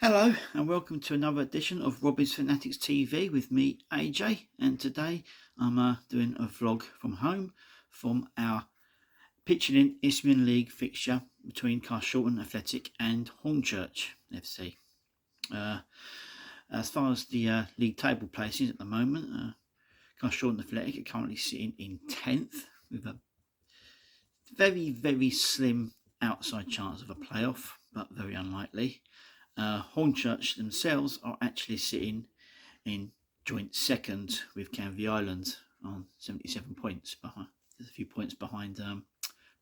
Hello and welcome to another edition of Robin's Fanatics TV with me, AJ, and today I'm doing a vlog from home from our pitching in Isthmian League fixture between Carshalton Athletic and Hornchurch FC. As far as the league table places at the moment, Carshalton Athletic are currently sitting in 10th with a very slim outside chance of a playoff, but very unlikely. Hornchurch themselves are actually sitting in joint second with Canvey Island on 77 points. There's a few points behind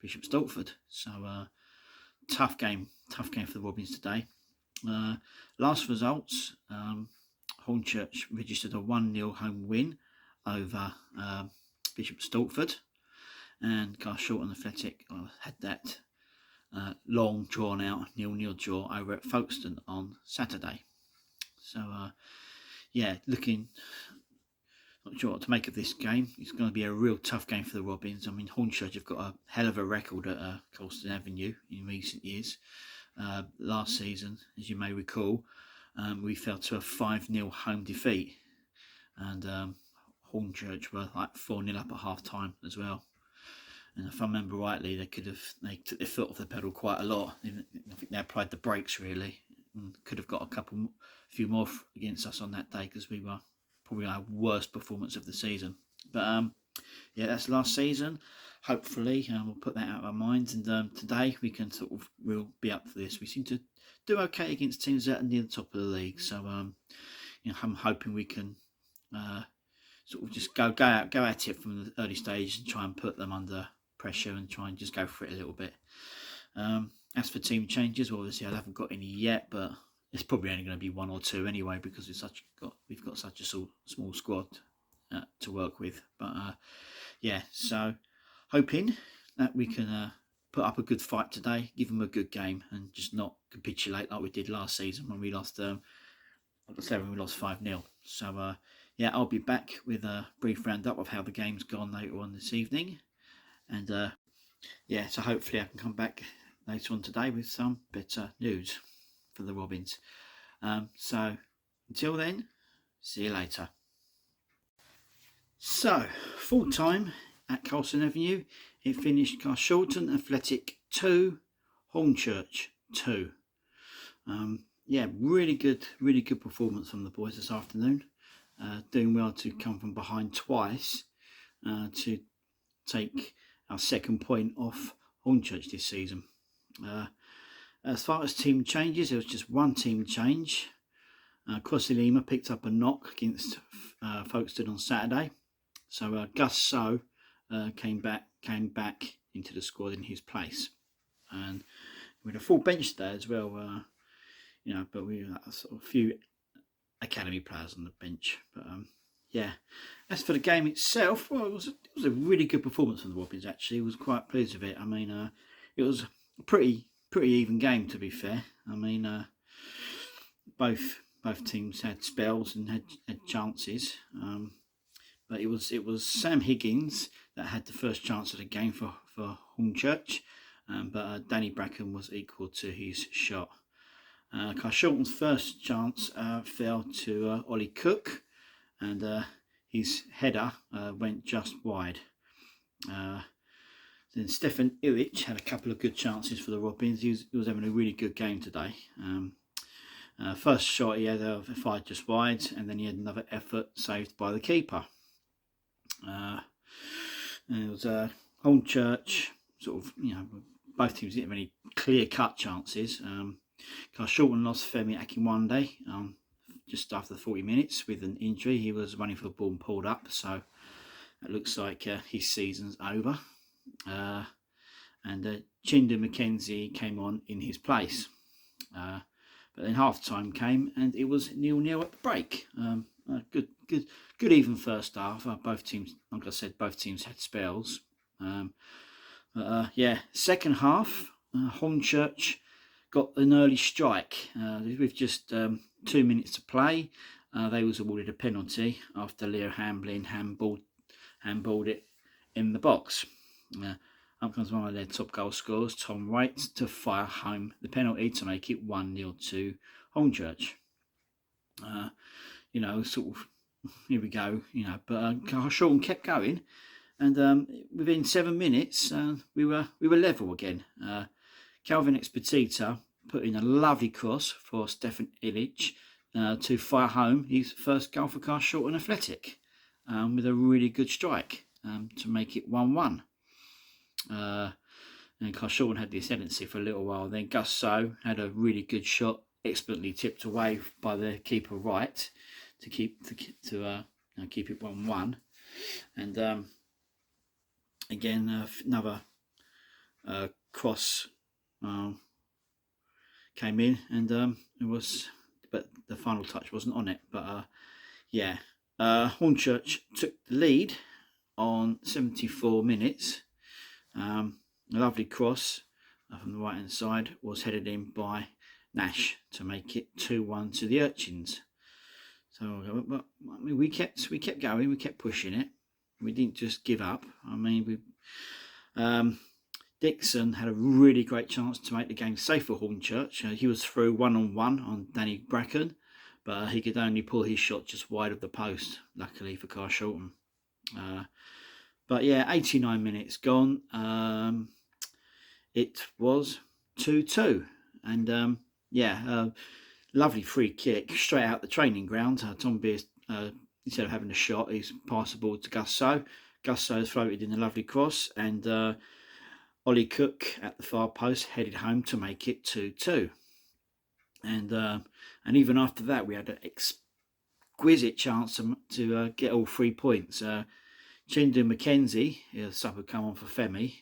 Bishop Stortford. So tough game for the Robins today. Last results, Hornchurch registered a 1-0 home win over Bishop Stortford, and Carshalton Athletic had that long drawn out 0-0 draw over at Folkestone on Saturday. So yeah, looking not sure what to make of this game. It's going to be a real tough game for the Robins. I mean, Hornchurch have got a hell of a record at Colston Avenue in recent years. Last season, as you may recall, we fell to a 5-0 home defeat, and Hornchurch were like 4-0 up at half time as well. And if I remember rightly, they took their foot off the pedal quite a lot. I think they applied the brakes really, and could have got a few more against us on that day, because we were probably our worst performance of the season. But yeah, that's last season. Hopefully, we'll put that out of our minds. And today we'll be up for this. We seem to do okay against teams that are near the top of the league. So you know, I'm hoping we can sort of just go at it from the early stage and try and put them under pressure and try and just go for it a little bit. As for team changes, well, obviously I haven't got any yet, but it's probably only going to be 1 or 2 anyway, because we've got such a small squad to work with. But yeah, so hoping that we can put up a good fight today, give them a good game, and just not capitulate like we did last season when we lost. Like I said, when we lost 5-0. So yeah, I'll be back with a brief roundup of how the game's gone later on this evening. And yeah, so hopefully I can come back later on today with some better news for the Robins. So until then, see you later. So, full time at Carshalton Avenue, it finished Carshalton Athletic 2, Hornchurch 2. Yeah, really good performance from the boys this afternoon. Doing well to come from behind twice to take our second point off Hornchurch this season. As far as team changes, there was just one team change. Crossy Lima picked up a knock against Folkestone on Saturday, so Gus So came back into the squad in his place, and we had a full bench there as well. You know, but we had sort of a few academy players on the bench. But yeah, as for the game itself, well, it was a really good performance from the Robins. Actually, I was quite pleased with it. I mean, it was a pretty even game, to be fair. I mean, both teams had spells and had chances, but it was Sam Higgins that had the first chance of the game for Hornchurch, but Danny Bracken was equal to his shot. Carshalton's first chance fell to Ollie Cook, and his header went just wide. Then Stefan Illich had a couple of good chances for the Robins. He was having a really good game today. First shot he had fired just wide, and then he had another effort saved by the keeper. And it was Hornchurch, sort of, you know, both teams didn't have any clear-cut chances. Carshalton lost Femi Akinwande just after 40 minutes with an injury. He was running for the ball and pulled up, so it looks like his season's over. And Chinder McKenzie came on in his place. But then half time came and it was 0-0 at the break. Good even first half. Both teams, like I said, both teams had spells. Yeah, second half, Hornchurch got an early strike with just 2 minutes to play. They was awarded a penalty after Leo Hamblin handballed it in the box. up comes one of their top goal scorers, Tom Wright, to fire home the penalty to make it 1-0 to Hornchurch. Sort of, here we go, but Carshalton kept going, and within 7 minutes, we were level again. Calvin Expedita put in a lovely cross for Stefan Illich to fire home his first goal for Carshalton Athletic with a really good strike to make it 1-1. And Carshalton had the ascendancy for a little while. Then Gus So had a really good shot, expertly tipped away by the keeper Wright to keep it 1-1. And again, another cross came in, and but the final touch wasn't on it. But Hornchurch took the lead on 74 minutes. A lovely cross from the right hand side was headed in by Nash to make it 2-1 to the Urchins. So we kept going, we kept pushing it. We didn't just give up. I mean, Dixon had a really great chance to make the game safe for Hornchurch. He was through 1-on-1 on Danny Bracken, but he could only pull his shot just wide of the post, luckily for Carshalton. But yeah, 89 minutes gone. It was 2-2. And lovely free kick straight out the training ground. Tom Beers, instead of having a shot, he's passed the ball to Gus So. Gus So floated in a lovely cross, and Ollie Cook at the far post headed home to make it 2-2. And even after that, we had an exquisite chance to get all 3 points. Chindu McKenzie, the sub had come on for Femi,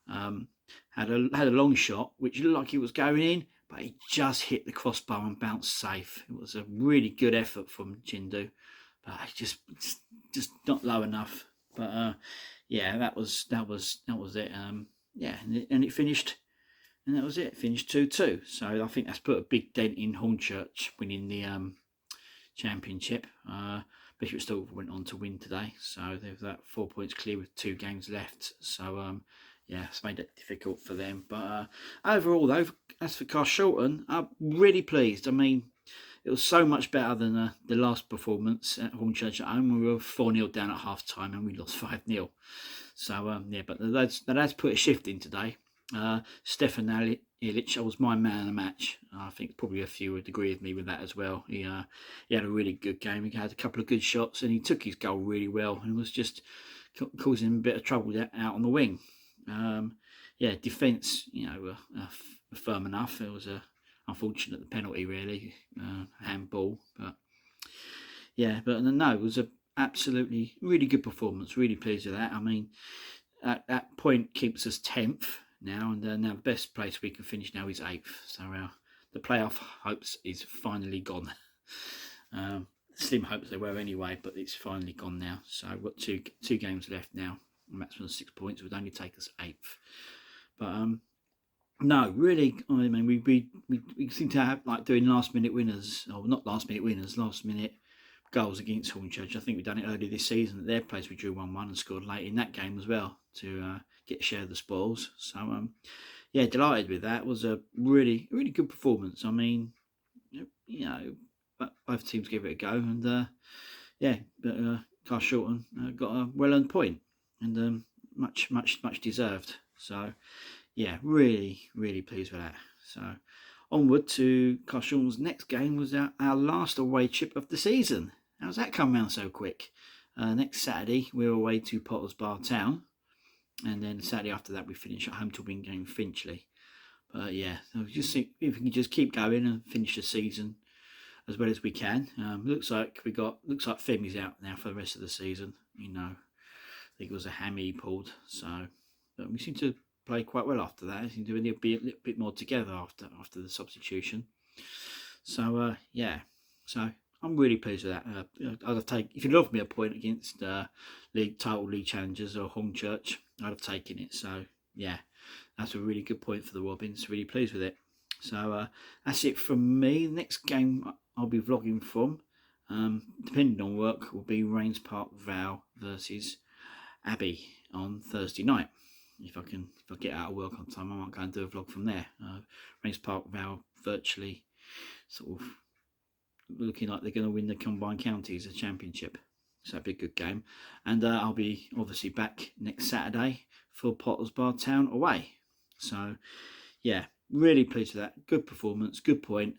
had a long shot which looked like it was going in, but he just hit the crossbar and bounced safe. It was a really good effort from Chindu, but just not low enough. But that was it. And it finished, and that was it. It finished 2-2. So I think that's put a big dent in Hornchurch winning the championship. Bishop Stortford went on to win today, so they've got 4 points clear with 2 games left. So it's made it difficult for them. But overall, though, as for Carshalton, I'm really pleased. I mean, it was so much better than the last performance at Hornchurch at home. We were 4-0 down at half time and we lost 5-0. So but the lads put a shift in today. Stefan Illich was my man of the match. I think probably a few would agree with me with that as well. He had a really good game. He had a couple of good shots and he took his goal really well and was just causing him a bit of trouble out on the wing. Defence, were firm enough. It was unfortunate the penalty really, handball. But no, it was a absolutely really good performance. Really pleased with that. I mean, that point keeps us 10th now, and now the best place we can finish now is 8th. So the playoff hopes is finally gone. Slim hopes they were anyway, but it's finally gone now. So we've got two games left now. A maximum of 6 points would only take us 8th. But no, really, I mean, we seem to have like doing last minute winners, or not last minute winners, last minute goals against Hornchurch. I think we've done it earlier this season. At their place, we drew 1-1 and scored late in that game as well to get a share of the spoils. So delighted with that. It was a really, really good performance. I mean, both teams gave it a go, and but Carshalton got a well-earned point, and much deserved. So really, really pleased with that. So onward to Carshalton's next game was our last away trip of the season. How's that come round so quick? Next Saturday we're away to Potters Bar Town, and then the Saturday after that we finish at home to Wingate Finchley. But so just think if we can just keep going and finish the season as well as we can. Looks like Femi's out now for the rest of the season. I think it was a hammy he pulled. So but we seem to play quite well after that. I seem to be a little bit more together after the substitution. So so I'm really pleased with that. I'd have taken, if you'd offered me a point against league challengers or Hornchurch, I'd have taken it. So that's a really good point for the Robins. Really pleased with it. So that's it from me. The next game I'll be vlogging from, depending on work, will be Rains Park Val versus Abbey on Thursday night. if I get out of work on time, I might go and do a vlog from there. Rings Park Vale virtually sort of looking like they're going to win the Combined Counties a championship, so that'd be a good game. And I'll be obviously back next Saturday for Potters Bar Town away. So yeah, really pleased with that. Good performance, good point,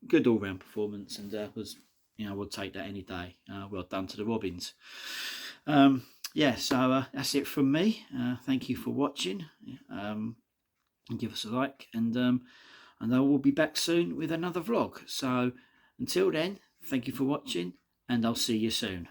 good all-round performance, and was, you know, we'll take that any day. Well done to the Robins. Yeah, so that's it from me. Thank you for watching, and give us a like, and I will be back soon with another vlog. So until then, thank you for watching, and I'll see you soon.